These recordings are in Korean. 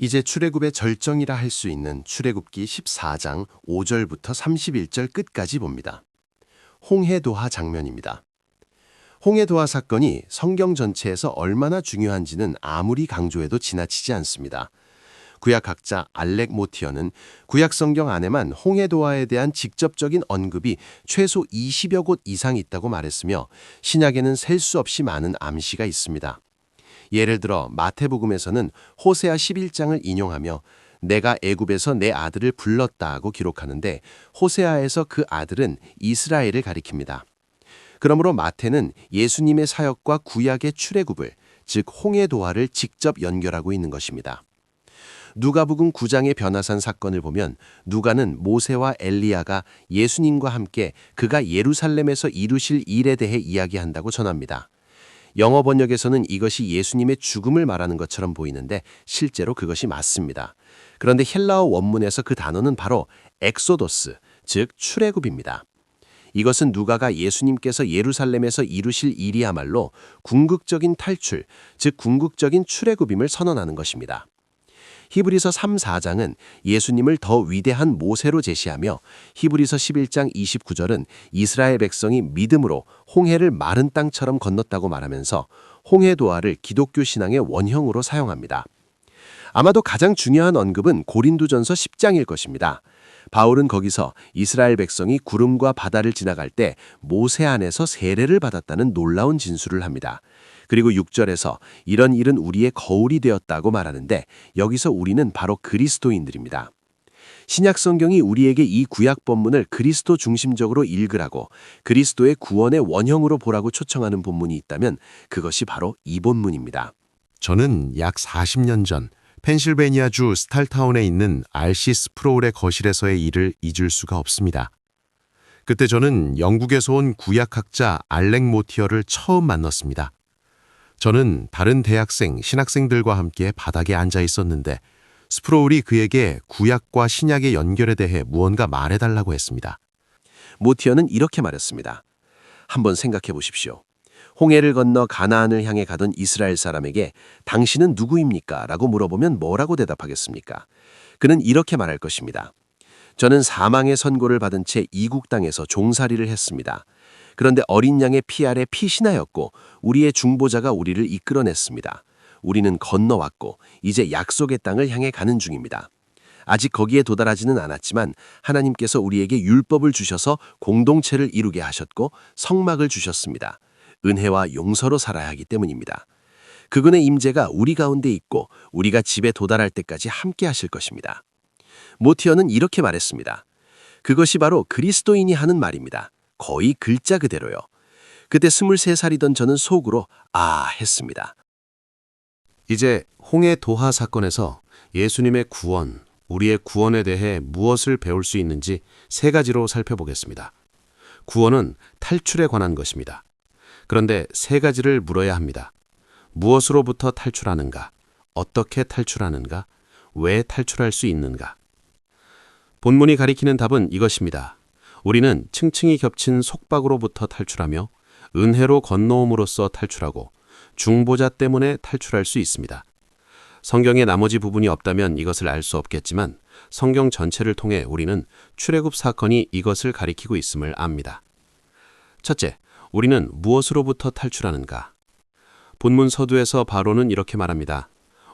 이제 출애굽의 절정이라 할 수 있는 출애굽기 14장 5절부터 31절 끝까지 봅니다. 홍해도하 장면입니다. 홍해도하 사건이 성경 전체에서 얼마나 중요한지는 아무리 강조해도 지나치지 않습니다. 구약학자 알렉 모티어는 구약 성경 안에만 홍해도하에 대한 직접적인 언급이 최소 20여 곳 이상 있다고 말했으며 신약에는 셀 수 없이 많은 암시가 있습니다. 예를 들어 마태복음에서는 호세아 11장을 인용하며 내가 애굽에서 내 아들을 불렀다고 기록하는데 호세아에서 그 아들은 이스라엘을 가리킵니다. 그러므로 마태는 예수님의 사역과 구약의 출애굽을, 즉 홍해도하를 직접 연결하고 있는 것입니다. 누가복음 9장의 변화산 사건을 보면 누가는 모세와 엘리야가 예수님과 함께 그가 예루살렘에서 이루실 일에 대해 이야기한다고 전합니다. 영어 번역에서는 이것이 예수님의 죽음을 말하는 것처럼 보이는데 실제로 그것이 맞습니다. 그런데 헬라어 원문에서 그 단어는 바로 엑소더스, 즉 출애굽입니다. 이것은 누가가 예수님께서 예루살렘에서 이루실 일이야말로 궁극적인 탈출, 즉 궁극적인 출애굽임을 선언하는 것입니다. 히브리서 3, 4장은 예수님을 더 위대한 모세로 제시하며 히브리서 11장 29절은 이스라엘 백성이 믿음으로 홍해를 마른 땅처럼 건넜다고 말하면서 홍해도하를 기독교 신앙의 원형으로 사용합니다. 아마도 가장 중요한 언급은 고린도전서 10장일 것입니다. 바울은 거기서 이스라엘 백성이 구름과 바다를 지나갈 때 모세 안에서 세례를 받았다는 놀라운 진술을 합니다. 그리고 6절에서 이런 일은 우리의 거울이 되었다고 말하는데 여기서 우리는 바로 그리스도인들입니다. 신약 성경이 우리에게 이 구약 본문을 그리스도 중심적으로 읽으라고 그리스도의 구원의 원형으로 보라고 초청하는 본문이 있다면 그것이 바로 이 본문입니다. 저는 약 40년 전 펜실베니아주 스탈타운에 있는 R.C. 스프로울의 거실에서의 일을 잊을 수가 없습니다. 그때 저는 영국에서 온 구약학자 알렉 모티어를 처음 만났습니다. 저는 다른 대학생, 신학생들과 함께 바닥에 앉아 있었는데 스프로울이 그에게 구약과 신약의 연결에 대해 무언가 말해달라고 했습니다. 모티어는 이렇게 말했습니다. 한번 생각해 보십시오. 홍해를 건너 가나안을 향해 가던 이스라엘 사람에게 당신은 누구입니까? 라고 물어보면 뭐라고 대답하겠습니까? 그는 이렇게 말할 것입니다. 저는 사망의 선고를 받은 채 이국 땅에서 종살이를 했습니다. 그런데 어린 양의 피 아래 피신하였고 우리의 중보자가 우리를 이끌어냈습니다. 우리는 건너왔고 이제 약속의 땅을 향해 가는 중입니다. 아직 거기에 도달하지는 않았지만 하나님께서 우리에게 율법을 주셔서 공동체를 이루게 하셨고 성막을 주셨습니다. 은혜와 용서로 살아야 하기 때문입니다. 그분의 임재가 우리 가운데 있고 우리가 집에 도달할 때까지 함께 하실 것입니다. 모티어는 이렇게 말했습니다. 그것이 바로 그리스도인이 하는 말입니다. 거의 글자 그대로요. 그때 23살이던 저는 속으로 했습니다. 이제 홍해도하 사건에서 예수님의 구원, 우리의 구원에 대해 무엇을 배울 수 있는지 세 가지로 살펴보겠습니다. 구원은 탈출에 관한 것입니다. 그런데 세 가지를 물어야 합니다. 무엇으로부터 탈출하는가? 어떻게 탈출하는가? 왜 탈출할 수 있는가? 본문이 가리키는 답은 이것입니다. 우리는 층층이 겹친 속박으로부터 탈출하며 은혜로 건너옴으로써 탈출하고 중보자 때문에 탈출할 수 있습니다. 성경의 나머지 부분이 없다면 이것을 알 수 없겠지만 성경 전체를 통해 우리는 출애굽 사건이 이것을 가리키고 있음을 압니다. 첫째, 우리는 무엇으로부터 탈출하는가? 본문 서두에서 바로는 이렇게 말합니다.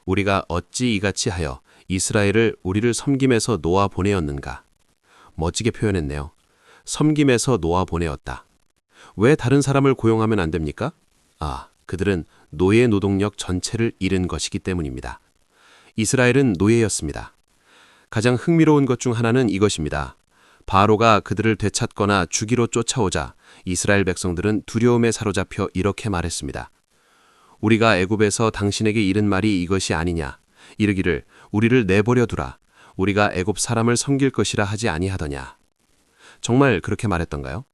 우리가 어찌 이같이 하여 이스라엘을 우리를 섬김에서 놓아 보내었는가? 멋지게 표현했네요. 섬김에서 놓아 보내었다. 왜 다른 사람을 고용하면 안 됩니까? 그들은 노예 노동력 전체를 잃은 것이기 때문입니다. 이스라엘은 노예였습니다. 가장 흥미로운 것 중 하나는 이것입니다. 바로가 그들을 되찾거나 죽이러 쫓아오자 이스라엘 백성들은 두려움에 사로잡혀 이렇게 말했습니다. 우리가 애굽에서 당신에게 이른 말이 이것이 아니냐. 이르기를 우리를 내버려 두라. 우리가 애굽 사람을 섬길 것이라 하지 아니하더냐. 정말 그렇게 말했던가요?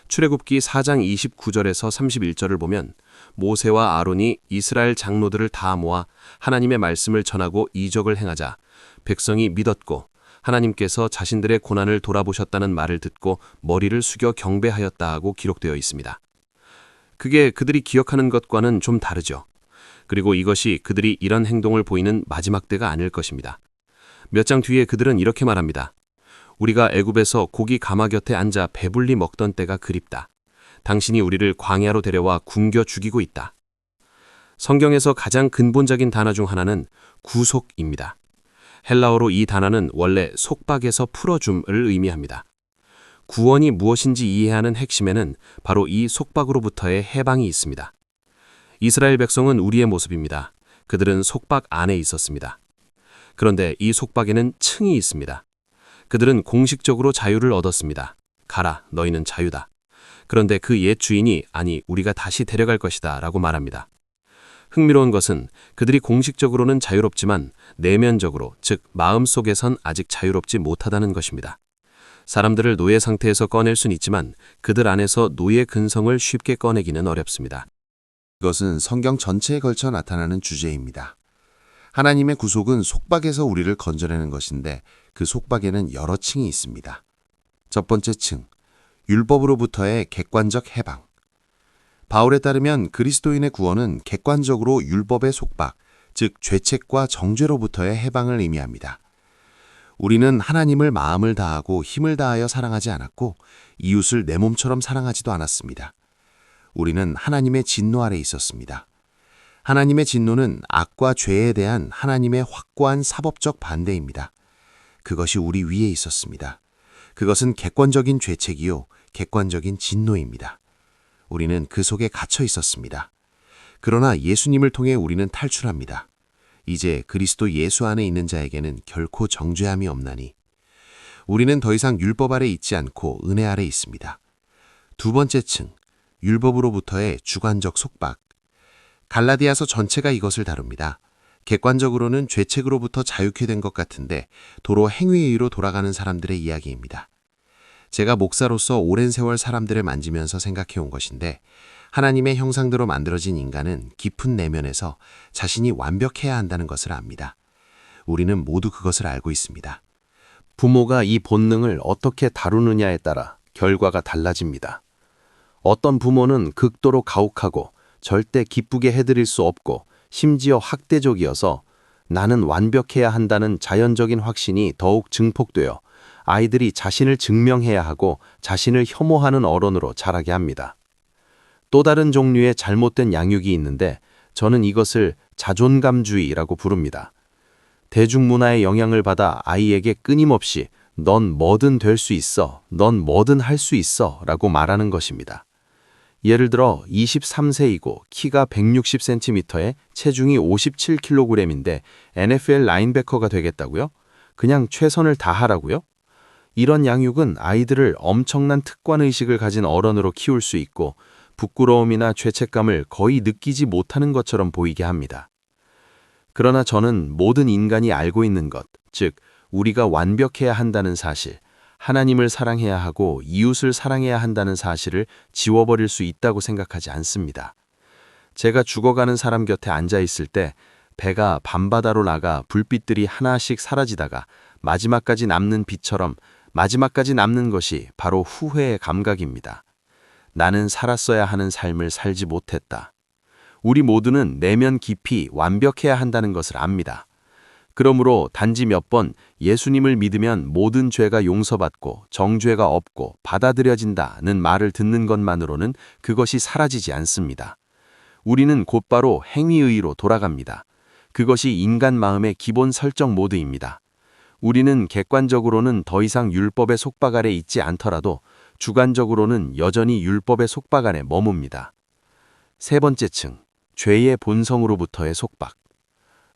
출애굽기 4장 29절에서 31절을 보면 모세와 아론이 이스라엘 장로들을 다 모아 하나님의 말씀을 전하고 이적을 행하자 백성이 믿었고 하나님께서 자신들의 고난을 돌아보셨다는 말을 듣고 머리를 숙여 경배하였다 하고 기록되어 있습니다. 그게 그들이 기억하는 것과는 좀 다르죠. 그리고 이것이 그들이 이런 행동을 보이는 마지막 때가 아닐 것입니다. 몇 장 뒤에 그들은 이렇게 말합니다. 우리가 애굽에서 고기 가마 곁에 앉아 배불리 먹던 때가 그립다. 당신이 우리를 광야로 데려와 굶겨 죽이고 있다. 성경에서 가장 근본적인 단어 중 하나는 구속입니다. 헬라어로 이 단어는 원래 속박에서 풀어줌을 의미합니다. 구원이 무엇인지 이해하는 핵심에는 바로 이 속박으로부터의 해방이 있습니다. 이스라엘 백성은 우리의 모습입니다. 그들은 속박 안에 있었습니다. 그런데 이 속박에는 층이 있습니다. 그들은 공식적으로 자유를 얻었습니다. 가라, 너희는 자유다. 그런데 그 옛 주인이 아니, 우리가 다시 데려갈 것이다 라고 말합니다. 흥미로운 것은 그들이 공식적으로는 자유롭지만 내면적으로, 즉 마음속에선 아직 자유롭지 못하다는 것입니다. 사람들을 노예 상태에서 꺼낼 순 있지만 그들 안에서 노예 근성을 쉽게 꺼내기는 어렵습니다. 이것은 성경 전체에 걸쳐 나타나는 주제입니다. 하나님의 구속은 속박에서 우리를 건져내는 것인데 그 속박에는 여러 층이 있습니다. 첫 번째 층, 율법으로부터의 객관적 해방. 바울에 따르면 그리스도인의 구원은 객관적으로 율법의 속박, 즉 죄책과 정죄로부터의 해방을 의미합니다. 우리는 하나님을 마음을 다하고 힘을 다하여 사랑하지 않았고 이웃을 내 몸처럼 사랑하지도 않았습니다. 우리는 하나님의 진노 아래 있었습니다. 하나님의 진노는 악과 죄에 대한 하나님의 확고한 사법적 반대입니다. 그것이 우리 위에 있었습니다. 그것은 객관적인 죄책이요, 객관적인 진노입니다. 우리는 그 속에 갇혀 있었습니다. 그러나 예수님을 통해 우리는 탈출합니다. 이제 그리스도 예수 안에 있는 자에게는 결코 정죄함이 없나니 우리는 더 이상 율법 아래 있지 않고 은혜 아래 있습니다. 두 번째 층, 율법으로부터의 주관적 속박. 갈라디아서 전체가 이것을 다룹니다. 객관적으로는 죄책으로부터 자유케 된 것 같은데 도로 행위에 의로 돌아가는 사람들의 이야기입니다. 제가 목사로서 오랜 세월 사람들을 만지면서 생각해 온 것인데 하나님의 형상대로 만들어진 인간은 깊은 내면에서 자신이 완벽해야 한다는 것을 압니다. 우리는 모두 그것을 알고 있습니다. 부모가 이 본능을 어떻게 다루느냐에 따라 결과가 달라집니다. 어떤 부모는 극도로 가혹하고 절대 기쁘게 해드릴 수 없고 심지어 학대적이어서 나는 완벽해야 한다는 자연적인 확신이 더욱 증폭되어 아이들이 자신을 증명해야 하고 자신을 혐오하는 어른으로 자라게 합니다. 또 다른 종류의 잘못된 양육이 있는데 저는 이것을 자존감주의라고 부릅니다. 대중문화의 영향을 받아 아이에게 끊임없이 넌 뭐든 될 수 있어, 넌 뭐든 할 수 있어 라고 말하는 것입니다. 예를 들어 23세이고 키가 160cm에 체중이 57kg인데 NFL 라인베커가 되겠다고요? 그냥 최선을 다하라고요? 이런 양육은 아이들을 엄청난 특권의식을 가진 어른으로 키울 수 있고 부끄러움이나 죄책감을 거의 느끼지 못하는 것처럼 보이게 합니다. 그러나 저는 모든 인간이 알고 있는 것, 즉 우리가 완벽해야 한다는 사실, 하나님을 사랑해야 하고 이웃을 사랑해야 한다는 사실을 지워버릴 수 있다고 생각하지 않습니다. 제가 죽어가는 사람 곁에 앉아 있을 때 배가 밤바다로 나가 불빛들이 하나씩 사라지다가 마지막까지 남는 빛처럼 마지막까지 남는 것이 바로 후회의 감각입니다. 나는 살았어야 하는 삶을 살지 못했다. 우리 모두는 내면 깊이 완벽해야 한다는 것을 압니다. 그러므로 단지 몇 번 예수님을 믿으면 모든 죄가 용서받고 정죄가 없고 받아들여진다는 말을 듣는 것만으로는 그것이 사라지지 않습니다. 우리는 곧바로 행위의로 돌아갑니다. 그것이 인간 마음의 기본 설정 모드입니다. 우리는 객관적으로는 더 이상 율법의 속박 아래 있지 않더라도 주관적으로는 여전히 율법의 속박 안에 머뭅니다. 세 번째 층, 죄의 본성으로부터의 속박.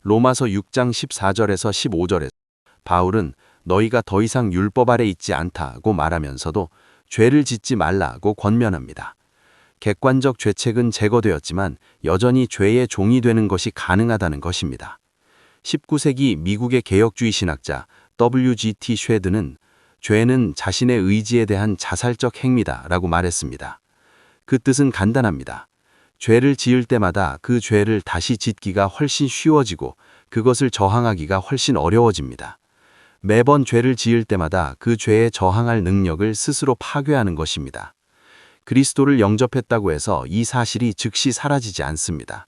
로마서 6장 14절에서 15절에 바울은 너희가 더 이상 율법 아래 있지 않다고 말하면서도 죄를 짓지 말라고 권면합니다. 객관적 죄책은 제거되었지만 여전히 죄의 종이 되는 것이 가능하다는 것입니다. 19세기 미국의 개혁주의 신학자 W.G.T. 쉐드는 죄는 자신의 의지에 대한 자살적 행위다라고 말했습니다. 그 뜻은 간단합니다. 죄를 지을 때마다 그 죄를 다시 짓기가 훨씬 쉬워지고 그것을 저항하기가 훨씬 어려워집니다. 매번 죄를 지을 때마다 그 죄에 저항할 능력을 스스로 파괴하는 것입니다. 그리스도를 영접했다고 해서 이 사실이 즉시 사라지지 않습니다.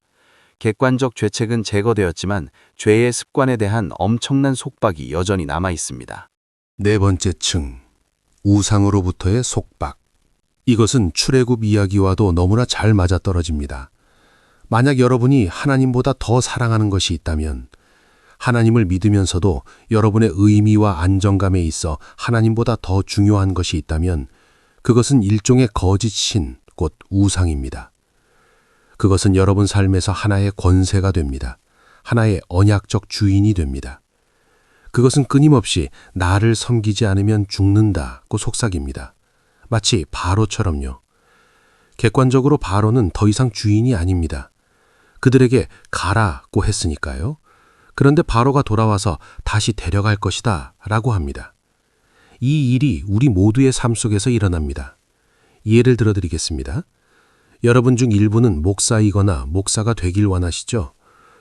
객관적 죄책은 제거되었지만 죄의 습관에 대한 엄청난 속박이 여전히 남아 있습니다. 네 번째 층, 우상으로부터의 속박. 이것은 출애굽 이야기와도 너무나 잘 맞아떨어집니다. 만약 여러분이 하나님보다 더 사랑하는 것이 있다면, 하나님을 믿으면서도 여러분의 의미와 안정감에 있어 하나님보다 더 중요한 것이 있다면, 그것은 일종의 거짓 신, 곧 우상입니다. 그것은 여러분 삶에서 하나의 권세가 됩니다. 하나의 언약적 주인이 됩니다. 그것은 끊임없이 나를 섬기지 않으면 죽는다고 속삭입니다. 마치 바로처럼요. 객관적으로 바로는 더 이상 주인이 아닙니다. 그들에게 가라고 했으니까요. 그런데 바로가 돌아와서 다시 데려갈 것이다 라고 합니다. 이 일이 우리 모두의 삶 속에서 일어납니다. 예를 들어드리겠습니다. 여러분 중 일부는 목사이거나 목사가 되길 원하시죠?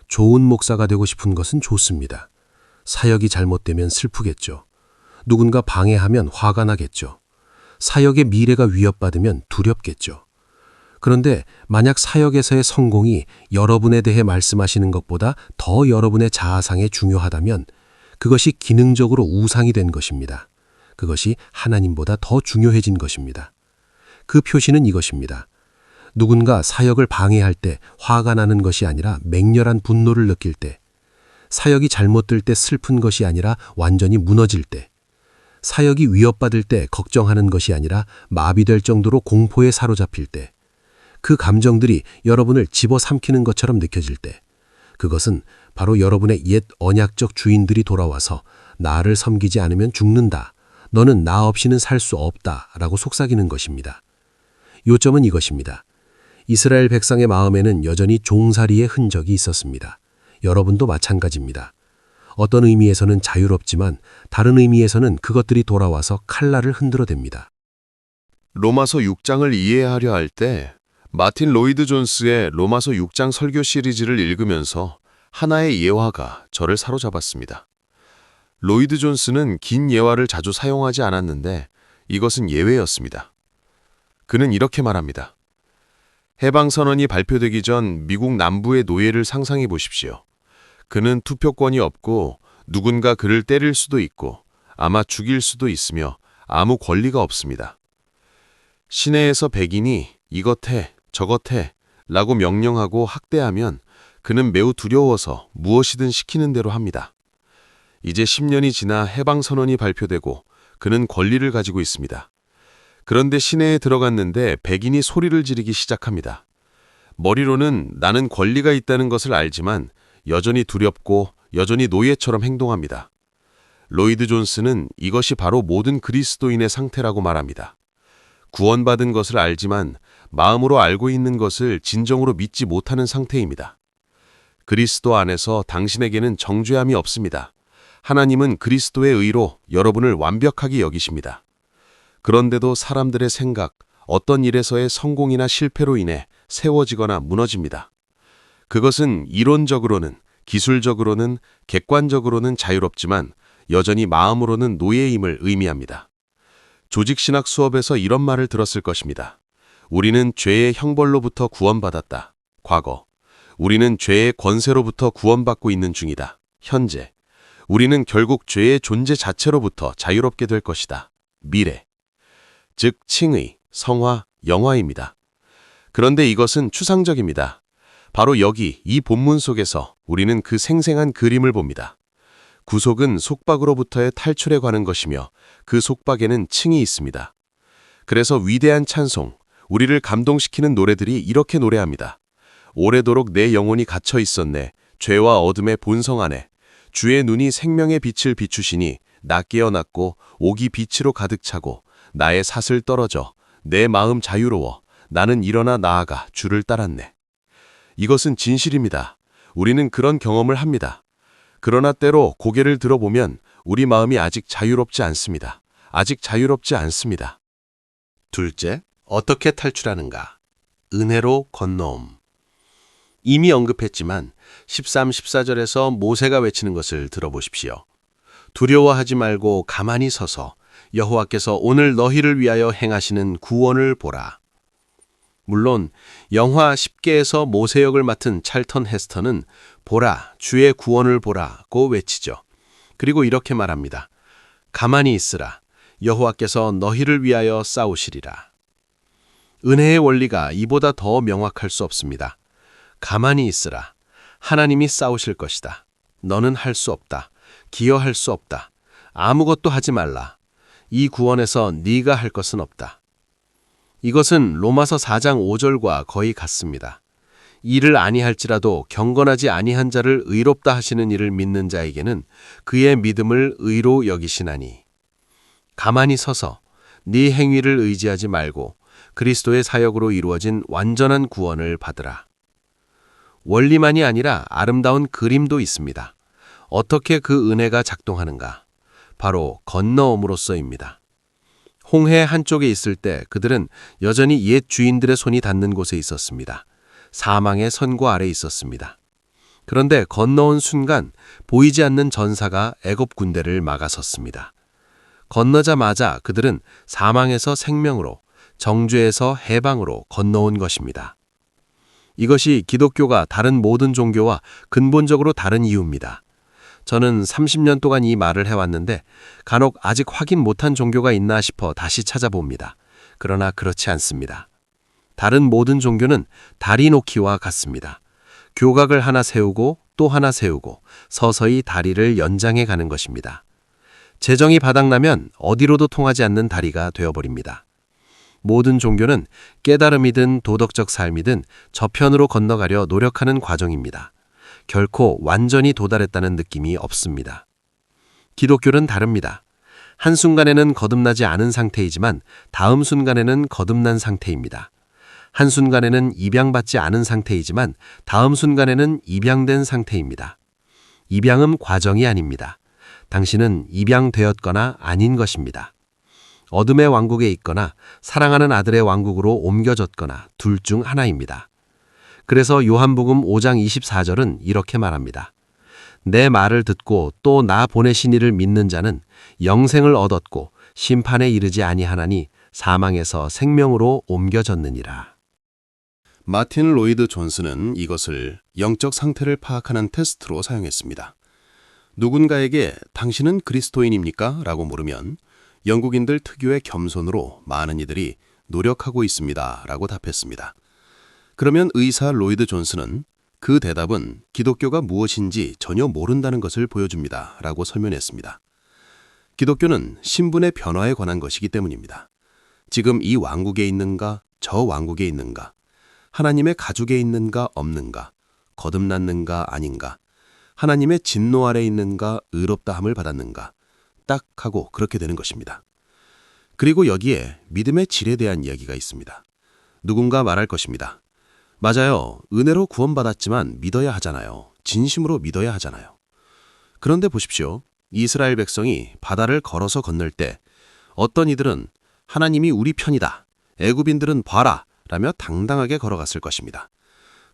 좋은 목사가 되고 싶은 것은 좋습니다. 사역이 잘못되면 슬프겠죠. 누군가 방해하면 화가 나겠죠. 사역의 미래가 위협받으면 두렵겠죠. 그런데 만약 사역에서의 성공이 여러분에 대해 말씀하시는 것보다 더 여러분의 자아상에 중요하다면 그것이 기능적으로 우상이 된 것입니다. 그것이 하나님보다 더 중요해진 것입니다. 그 표시는 이것입니다. 누군가 사역을 방해할 때 화가 나는 것이 아니라 맹렬한 분노를 느낄 때, 사역이 잘못될 때 슬픈 것이 아니라 완전히 무너질 때, 사역이 위협받을 때 걱정하는 것이 아니라 마비될 정도로 공포에 사로잡힐 때, 그 감정들이 여러분을 집어삼키는 것처럼 느껴질 때, 그것은 바로 여러분의 옛 언약적 주인들이 돌아와서 나를 섬기지 않으면 죽는다. 너는 나 없이는 살 수 없다. 라고 속삭이는 것입니다. 요점은 이것입니다. 이스라엘 백성의 마음에는 여전히 종살이의 흔적이 있었습니다. 여러분도 마찬가지입니다. 어떤 의미에서는 자유롭지만 다른 의미에서는 그것들이 돌아와서 칼날을 흔들어댑니다. 로마서 6장을 이해하려 할 때 마틴 로이드 존스의 로마서 6장 설교 시리즈를 읽으면서 하나의 예화가 저를 사로잡았습니다. 로이드 존스는 긴 예화를 자주 사용하지 않았는데 이것은 예외였습니다. 그는 이렇게 말합니다. 해방선언이 발표되기 전 미국 남부의 노예를 상상해 보십시오. 그는 투표권이 없고 누군가 그를 때릴 수도 있고 아마 죽일 수도 있으며 아무 권리가 없습니다. 시내에서 백인이 이것 해, 저것 해 라고 명령하고 학대하면 그는 매우 두려워서 무엇이든 시키는 대로 합니다. 이제 10년이 지나 해방선언이 발표되고 그는 권리를 가지고 있습니다. 그런데 시내에 들어갔는데 백인이 소리를 지르기 시작합니다. 머리로는 나는 권리가 있다는 것을 알지만 여전히 두렵고 여전히 노예처럼 행동합니다. 로이드 존스는 이것이 바로 모든 그리스도인의 상태라고 말합니다. 구원받은 것을 알지만 마음으로 알고 있는 것을 진정으로 믿지 못하는 상태입니다. 그리스도 안에서 당신에게는 정죄함이 없습니다. 하나님은 그리스도의 의로 여러분을 완벽하게 여기십니다. 그런데도 사람들의 생각, 어떤 일에서의 성공이나 실패로 인해 세워지거나 무너집니다. 그것은 이론적으로는, 기술적으로는, 객관적으로는 자유롭지만 여전히 마음으로는 노예임을 의미합니다. 조직신학 수업에서 이런 말을 들었을 것입니다. 우리는 죄의 형벌로부터 구원받았다. 과거. 우리는 죄의 권세로부터 구원받고 있는 중이다. 현재. 우리는 결국 죄의 존재 자체로부터 자유롭게 될 것이다. 미래. 즉 칭의, 성화, 영화입니다. 그런데 이것은 추상적입니다. 바로 여기 이 본문 속에서 우리는 그 생생한 그림을 봅니다. 구속은 속박으로부터의 탈출에 관한 것이며 그 속박에는 층이 있습니다. 그래서 위대한 찬송, 우리를 감동시키는 노래들이 이렇게 노래합니다. 오래도록 내 영혼이 갇혀 있었네. 죄와 어둠의 본성 안에. 주의 눈이 생명의 빛을 비추시니 나 깨어났고 옥이 빛으로 가득 차고 나의 사슬 떨어져 내 마음 자유로워 나는 일어나 나아가 주를 따랐네. 이것은 진실입니다. 우리는 그런 경험을 합니다. 그러나 때로 고개를 들어보면 우리 마음이 아직 자유롭지 않습니다. 아직 자유롭지 않습니다. 둘째, 어떻게 탈출하는가? 은혜로 건너옴. 이미 언급했지만 13, 14절에서 모세가 외치는 것을 들어보십시오. 두려워하지 말고 가만히 서서 여호와께서 오늘 너희를 위하여 행하시는 구원을 보라. 물론 영화 10개에서 모세 역을 맡은 찰턴 헤스터는 보라, 주의 구원을 보라고 외치죠. 그리고 이렇게 말합니다. 가만히 있으라. 여호와께서 너희를 위하여 싸우시리라. 은혜의 원리가 이보다 더 명확할 수 없습니다. 가만히 있으라. 하나님이 싸우실 것이다. 너는 할 수 없다. 기여할 수 없다. 아무것도 하지 말라. 이 구원에서 네가 할 것은 없다. 이것은 로마서 4장 5절과 거의 같습니다. 이를 아니할지라도 경건하지 아니한 자를 의롭다 하시는 이를 믿는 자에게는 그의 믿음을 의로 여기시나니. 가만히 서서 네 행위를 의지하지 말고 그리스도의 사역으로 이루어진 완전한 구원을 받으라. 원리만이 아니라 아름다운 그림도 있습니다. 어떻게 그 은혜가 작동하는가? 바로 건너옴으로써입니다. 홍해 한쪽에 있을 때 그들은 여전히 옛 주인들의 손이 닿는 곳에 있었습니다. 사망의 선고 아래 있었습니다. 그런데 건너온 순간 보이지 않는 전사가 애굽 군대를 막아섰습니다. 건너자마자 그들은 사망에서 생명으로, 정죄에서 해방으로 건너온 것입니다. 이것이 기독교가 다른 모든 종교와 근본적으로 다른 이유입니다. 저는 30년 동안 이 말을 해왔는데 간혹 아직 확인 못한 종교가 있나 싶어 다시 찾아봅니다. 그러나 그렇지 않습니다. 다른 모든 종교는 다리 놓기와 같습니다. 교각을 하나 세우고 또 하나 세우고 서서히 다리를 연장해 가는 것입니다. 재정이 바닥나면 어디로도 통하지 않는 다리가 되어버립니다. 모든 종교는 깨달음이든 도덕적 삶이든 저편으로 건너가려 노력하는 과정입니다. 결코 완전히 도달했다는 느낌이 없습니다. 기독교는 다릅니다. 한순간에는 거듭나지 않은 상태이지만 다음 순간에는 거듭난 상태입니다. 한순간에는 입양받지 않은 상태이지만 다음 순간에는 입양된 상태입니다. 입양은 과정이 아닙니다. 당신은 입양되었거나 아닌 것입니다. 어둠의 왕국에 있거나 사랑하는 아들의 왕국으로 옮겨졌거나 둘 중 하나입니다. 그래서 요한복음 5장 24절은 이렇게 말합니다. 내 말을 듣고 또 나 보내신 이를 믿는 자는 영생을 얻었고 심판에 이르지 아니하나니 사망에서 생명으로 옮겨졌느니라. 마틴 로이드 존스는 이것을 영적 상태를 파악하는 테스트로 사용했습니다. 누군가에게 당신은 그리스도인입니까? 라고 물으면 영국인들 특유의 겸손으로 많은 이들이 노력하고 있습니다. 라고 답했습니다. 그러면 의사 로이드 존스는 그 대답은 기독교가 무엇인지 전혀 모른다는 것을 보여줍니다. 라고 설명했습니다. 기독교는 신분의 변화에 관한 것이기 때문입니다. 지금 이 왕국에 있는가, 저 왕국에 있는가, 하나님의 가족에 있는가 없는가, 거듭났는가 아닌가, 하나님의 진노 아래 있는가 의롭다함을 받았는가, 딱 하고 그렇게 되는 것입니다. 그리고 여기에 믿음의 질에 대한 이야기가 있습니다. 누군가 말할 것입니다. 맞아요. 은혜로 구원받았지만 믿어야 하잖아요. 진심으로 믿어야 하잖아요. 그런데 보십시오. 이스라엘 백성이 바다를 걸어서 건널 때 어떤 이들은 하나님이 우리 편이다. 애굽인들은 봐라. 라며 당당하게 걸어갔을 것입니다.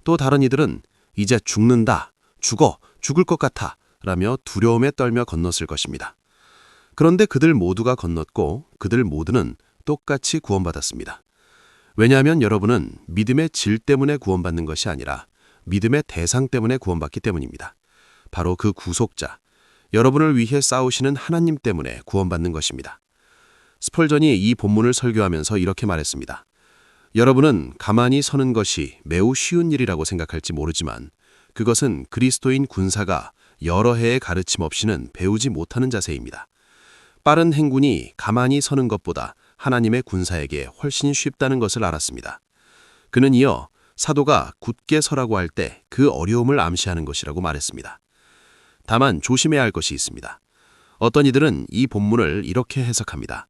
또 다른 이들은 이제 죽는다. 죽을 것 같아. 라며 두려움에 떨며 건넜을 것입니다. 그런데 그들 모두가 건넜고 그들 모두는 똑같이 구원받았습니다. 왜냐하면 여러분은 믿음의 질 때문에 구원받는 것이 아니라 믿음의 대상 때문에 구원받기 때문입니다. 바로 그 구속자, 여러분을 위해 싸우시는 하나님 때문에 구원받는 것입니다. 스펄전이 이 본문을 설교하면서 이렇게 말했습니다. 여러분은 가만히 서는 것이 매우 쉬운 일이라고 생각할지 모르지만 그것은 그리스도인 군사가 여러 해의 가르침 없이는 배우지 못하는 자세입니다. 빠른 행군이 가만히 서는 것보다 하나님의 군사에게 훨씬 쉽다는 것을 알았습니다. 그는 이어 사도가 굳게 서라고 할 때 그 어려움을 암시하는 것이라고 말했습니다. 다만 조심해야 할 것이 있습니다. 어떤 이들은 이 본문을 이렇게 해석합니다.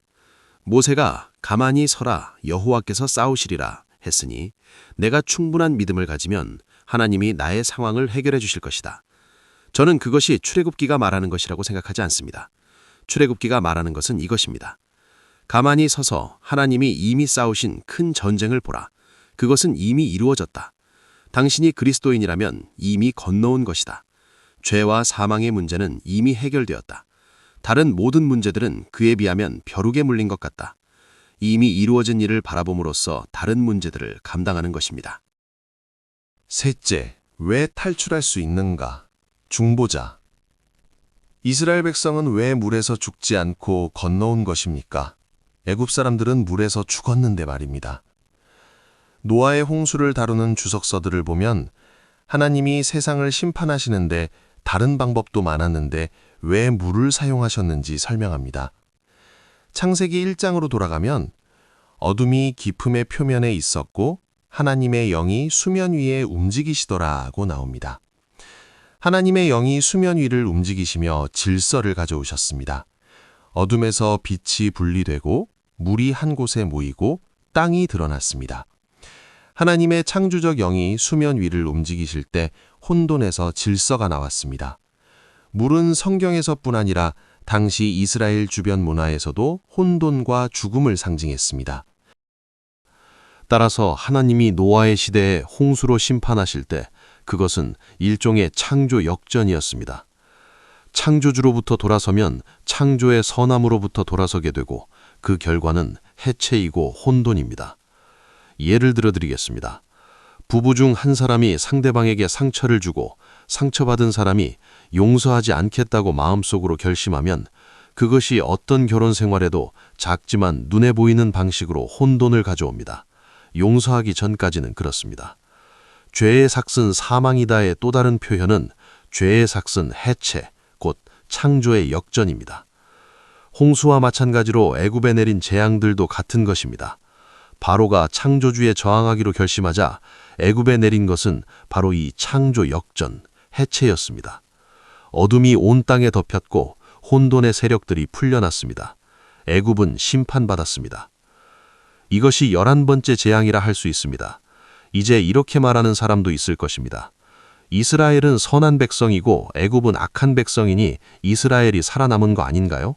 모세가 가만히 서라 여호와께서 싸우시리라 했으니 내가 충분한 믿음을 가지면 하나님이 나의 상황을 해결해 주실 것이다. 저는 그것이 출애굽기가 말하는 것이라고 생각하지 않습니다. 출애굽기가 말하는 것은 이것입니다. 가만히 서서 하나님이 이미 싸우신 큰 전쟁을 보라. 그것은 이미 이루어졌다. 당신이 그리스도인이라면 이미 건너온 것이다. 죄와 사망의 문제는 이미 해결되었다. 다른 모든 문제들은 그에 비하면 벼룩에 물린 것 같다. 이미 이루어진 일을 바라봄으로써 다른 문제들을 감당하는 것입니다. 셋째, 왜 탈출할 수 있는가? 중보자. 이스라엘 백성은 왜 물에서 죽지 않고 건너온 것입니까? 애굽 사람들은 물에서 죽었는데 말입니다. 노아의 홍수를 다루는 주석서들을 보면 하나님이 세상을 심판하시는데 다른 방법도 많았는데 왜 물을 사용하셨는지 설명합니다. 창세기 1장으로 돌아가면 어둠이 깊음의 표면에 있었고 하나님의 영이 수면 위에 움직이시더라고 나옵니다. 하나님의 영이 수면 위를 움직이시며 질서를 가져오셨습니다. 어둠에서 빛이 분리되고 물이 한 곳에 모이고 땅이 드러났습니다. 하나님의 창조적 영이 수면 위를 움직이실 때 혼돈에서 질서가 나왔습니다. 물은 성경에서뿐 아니라 당시 이스라엘 주변 문화에서도 혼돈과 죽음을 상징했습니다. 따라서 하나님이 노아의 시대에 홍수로 심판하실 때 그것은 일종의 창조 역전이었습니다. 창조주로부터 돌아서면 창조의 선함으로부터 돌아서게 되고 그 결과는 해체이고 혼돈입니다. 예를 들어드리겠습니다. 부부 중 한 사람이 상대방에게 상처를 주고 상처받은 사람이 용서하지 않겠다고 마음속으로 결심하면 그것이 어떤 결혼 생활에도 작지만 눈에 보이는 방식으로 혼돈을 가져옵니다. 용서하기 전까지는 그렇습니다. 죄의 삭은 사망이다의 또 다른 표현은 죄의 삭은 해체, 곧 창조의 역전입니다. 홍수와 마찬가지로 애굽에 내린 재앙들도 같은 것입니다. 바로가 창조주에 저항하기로 결심하자 애굽에 내린 것은 바로 이 창조 역전, 해체였습니다. 어둠이 온 땅에 덮였고 혼돈의 세력들이 풀려났습니다. 애굽은 심판받았습니다. 이것이 11번째 재앙이라 할 수 있습니다. 이제 이렇게 말하는 사람도 있을 것입니다. 이스라엘은 선한 백성이고 애굽은 악한 백성이니 이스라엘이 살아남은 거 아닌가요?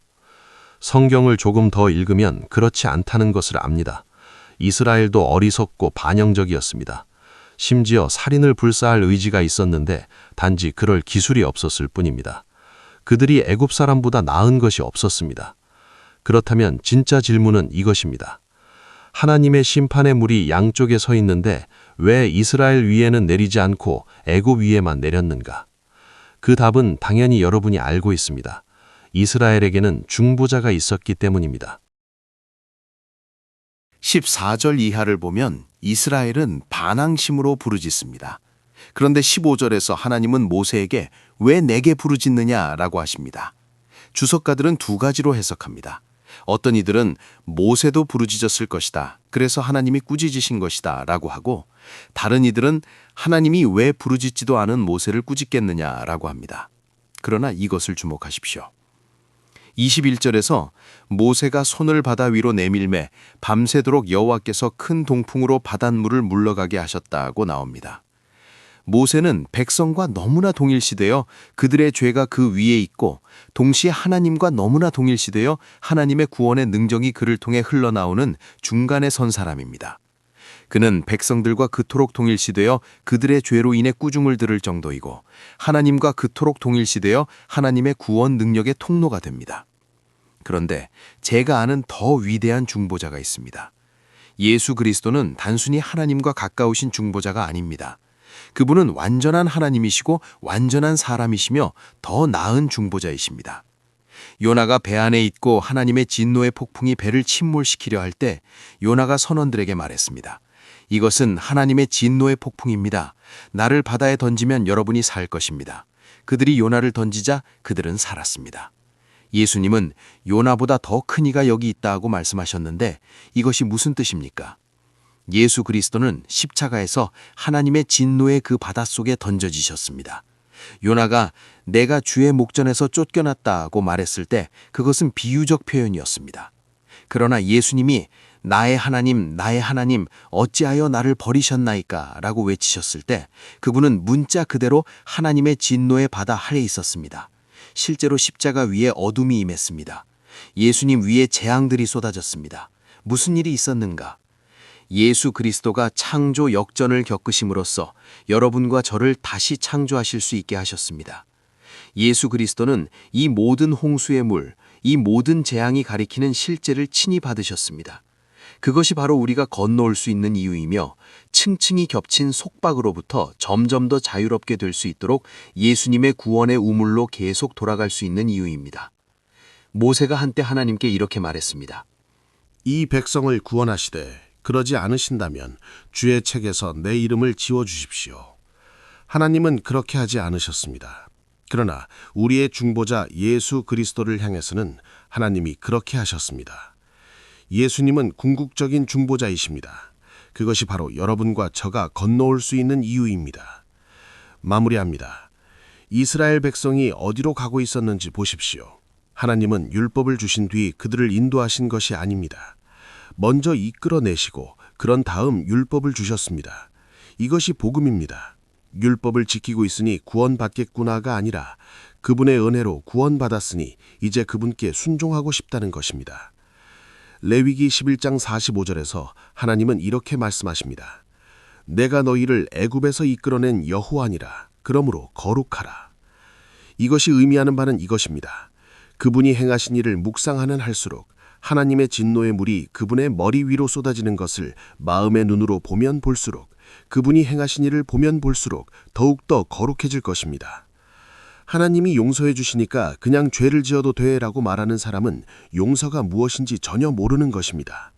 성경을 조금 더 읽으면 그렇지 않다는 것을 압니다. 이스라엘도 어리석고 반영적이었습니다. 심지어 살인을 불사할 의지가 있었는데 단지 그럴 기술이 없었을 뿐입니다. 그들이 애굽 사람보다 나은 것이 없었습니다. 그렇다면 진짜 질문은 이것입니다. 하나님의 심판의 물이 양쪽에 서 있는데 왜 이스라엘 위에는 내리지 않고 애굽 위에만 내렸는가? 그 답은 당연히 여러분이 알고 있습니다. 이스라엘에게는 중보자가 있었기 때문입니다. 14절 이하를 보면 이스라엘은 반항심으로 부르짖습니다. 그런데 15절에서 하나님은 모세에게 왜 내게 부르짖느냐라고 하십니다. 주석가들은 두 가지로 해석합니다. 어떤 이들은 모세도 부르짖었을 것이다. 그래서 하나님이 꾸짖으신 것이다 라고 하고 다른 이들은 하나님이 왜 부르짖지도 않은 모세를 꾸짖겠느냐라고 합니다. 그러나 이것을 주목하십시오. 21절에서 모세가 손을 바다 위로 내밀매 밤새도록 여호와께서 큰 동풍으로 바닷물을 물러가게 하셨다고 나옵니다. 모세는 백성과 너무나 동일시되어 그들의 죄가 그 위에 있고 동시에 하나님과 너무나 동일시되어 하나님의 구원의 능력이 그를 통해 흘러나오는 중간에 선 사람입니다. 그는 백성들과 그토록 동일시되어 그들의 죄로 인해 꾸중을 들을 정도이고 하나님과 그토록 동일시되어 하나님의 구원 능력의 통로가 됩니다. 그런데 제가 아는 더 위대한 중보자가 있습니다. 예수 그리스도는 단순히 하나님과 가까우신 중보자가 아닙니다. 그분은 완전한 하나님이시고 완전한 사람이시며 더 나은 중보자이십니다. 요나가 배 안에 있고 하나님의 진노의 폭풍이 배를 침몰시키려 할 때 요나가 선원들에게 말했습니다. 이것은 하나님의 진노의 폭풍입니다. 나를 바다에 던지면 여러분이 살 것입니다. 그들이 요나를 던지자 그들은 살았습니다. 예수님은 요나보다 더 큰 이가 여기 있다고 말씀하셨는데 이것이 무슨 뜻입니까? 예수 그리스도는 십자가에서 하나님의 진노의 그 바닷속에 던져지셨습니다. 요나가 내가 주의 목전에서 쫓겨났다고 말했을 때 그것은 비유적 표현이었습니다. 그러나 예수님이 나의 하나님 어찌하여 나를 버리셨나이까 라고 외치셨을 때 그분은 문자 그대로 하나님의 진노의 바다 아래에 있었습니다. 실제로 십자가 위에 어둠이 임했습니다. 예수님 위에 재앙들이 쏟아졌습니다. 무슨 일이 있었는가? 예수 그리스도가 창조 역전을 겪으심으로써 여러분과 저를 다시 창조하실 수 있게 하셨습니다. 예수 그리스도는 이 모든 홍수의 물, 이 모든 재앙이 가리키는 실제를 친히 받으셨습니다. 그것이 바로 우리가 건너올 수 있는 이유이며 층층이 겹친 속박으로부터 점점 더 자유롭게 될 수 있도록 예수님의 구원의 우물로 계속 돌아갈 수 있는 이유입니다. 모세가 한때 하나님께 이렇게 말했습니다. 이 백성을 구원하시되 그러지 않으신다면 주의 책에서 내 이름을 지워주십시오. 하나님은 그렇게 하지 않으셨습니다. 그러나 우리의 중보자 예수 그리스도를 향해서는 하나님이 그렇게 하셨습니다. 예수님은 궁극적인 중보자이십니다. 그것이 바로 여러분과 저가 건너올 수 있는 이유입니다. 마무리합니다. 이스라엘 백성이 어디로 가고 있었는지 보십시오. 하나님은 율법을 주신 뒤 그들을 인도하신 것이 아닙니다. 먼저 이끌어내시고 그런 다음 율법을 주셨습니다. 이것이 복음입니다. 율법을 지키고 있으니 구원받겠구나가 아니라 그분의 은혜로 구원받았으니 이제 그분께 순종하고 싶다는 것입니다. 레위기 11장 45절에서 하나님은 이렇게 말씀하십니다. 내가 너희를 애굽에서 이끌어낸 여호와니라. 그러므로 거룩하라. 이것이 의미하는 바는 이것입니다. 그분이 행하신 일을 묵상하는 할수록 하나님의 진노의 물이 그분의 머리 위로 쏟아지는 것을 마음의 눈으로 보면 볼수록 그분이 행하신 일을 보면 볼수록 더욱더 거룩해질 것입니다. 하나님이 용서해 주시니까 그냥 죄를 지어도 돼라고 말하는 사람은 용서가 무엇인지 전혀 모르는 것입니다.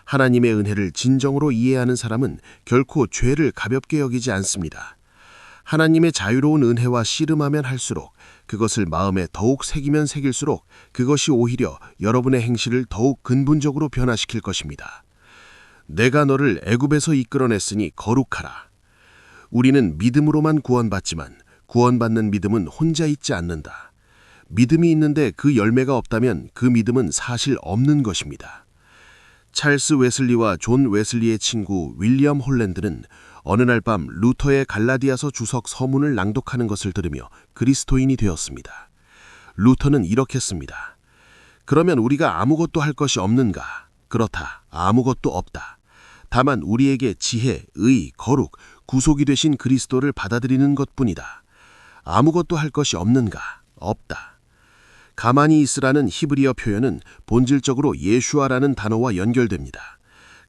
하나님의 은혜를 진정으로 이해하는 사람은 결코 죄를 가볍게 여기지 않습니다. 하나님의 자유로운 은혜와 씨름하면 할수록 그것을 마음에 더욱 새기면 새길수록 그것이 오히려 여러분의 행실을 더욱 근본적으로 변화시킬 것입니다. 내가 너를 애굽에서 이끌어냈으니 거룩하라. 우리는 믿음으로만 구원받지만 구원받는 믿음은 혼자 있지 않는다. 믿음이 있는데 그 열매가 없다면 그 믿음은 사실 없는 것입니다. 찰스 웨슬리와 존 웨슬리의 친구 윌리엄 홀랜드는 어느 날 밤 루터의 갈라디아서 주석 서문을 낭독하는 것을 들으며 그리스도인이 되었습니다. 루터는 이렇게 씁니다. 그러면 우리가 아무것도 할 것이 없는가? 그렇다. 아무것도 없다. 다만 우리에게 지혜, 의, 거룩, 구속이 되신 그리스도를 받아들이는 것뿐이다. 아무것도 할 것이 없는가? 없다. 가만히 있으라는 히브리어 표현은 본질적으로 예슈아라는 단어와 연결됩니다.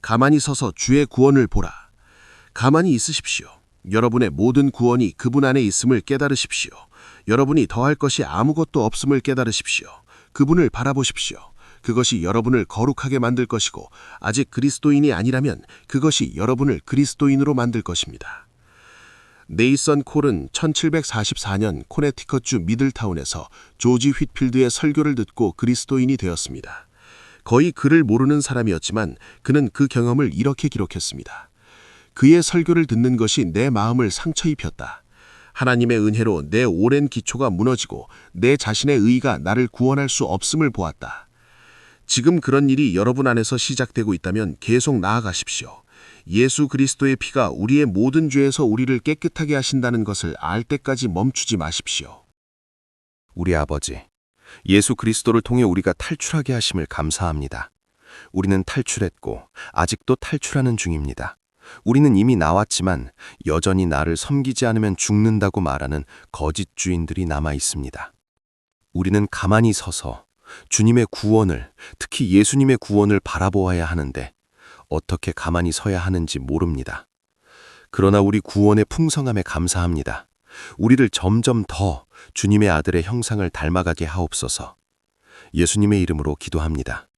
가만히 서서 주의 구원을 보라. 가만히 있으십시오. 여러분의 모든 구원이 그분 안에 있음을 깨달으십시오. 여러분이 더할 것이 아무것도 없음을 깨달으십시오. 그분을 바라보십시오. 그것이 여러분을 거룩하게 만들 것이고 아직 그리스도인이 아니라면 그것이 여러분을 그리스도인으로 만들 것입니다. 네이선 콜은 1744년 코네티컷주 미들타운에서 조지 휘트필드의 설교를 듣고 그리스도인이 되었습니다. 거의 그를 모르는 사람이었지만 그는 그 경험을 이렇게 기록했습니다. 그의 설교를 듣는 것이 내 마음을 상처 입혔다. 하나님의 은혜로 내 오랜 기초가 무너지고 내 자신의 의의가 나를 구원할 수 없음을 보았다. 지금 그런 일이 여러분 안에서 시작되고 있다면 계속 나아가십시오. 예수 그리스도의 피가 우리의 모든 죄에서 우리를 깨끗하게 하신다는 것을 알 때까지 멈추지 마십시오. 우리 아버지, 예수 그리스도를 통해 우리가 탈출하게 하심을 감사합니다. 우리는 탈출했고 아직도 탈출하는 중입니다. 우리는 이미 나왔지만 여전히 나를 섬기지 않으면 죽는다고 말하는 거짓 주인들이 남아 있습니다. 우리는 가만히 서서 주님의 구원을, 특히 예수님의 구원을 바라보아야 하는데 어떻게 가만히 서야 하는지 모릅니다. 그러나 우리 구원의 풍성함에 감사합니다. 우리를 점점 더 주님의 아들의 형상을 닮아가게 하옵소서. 예수님의 이름으로 기도합니다.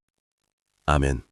아멘.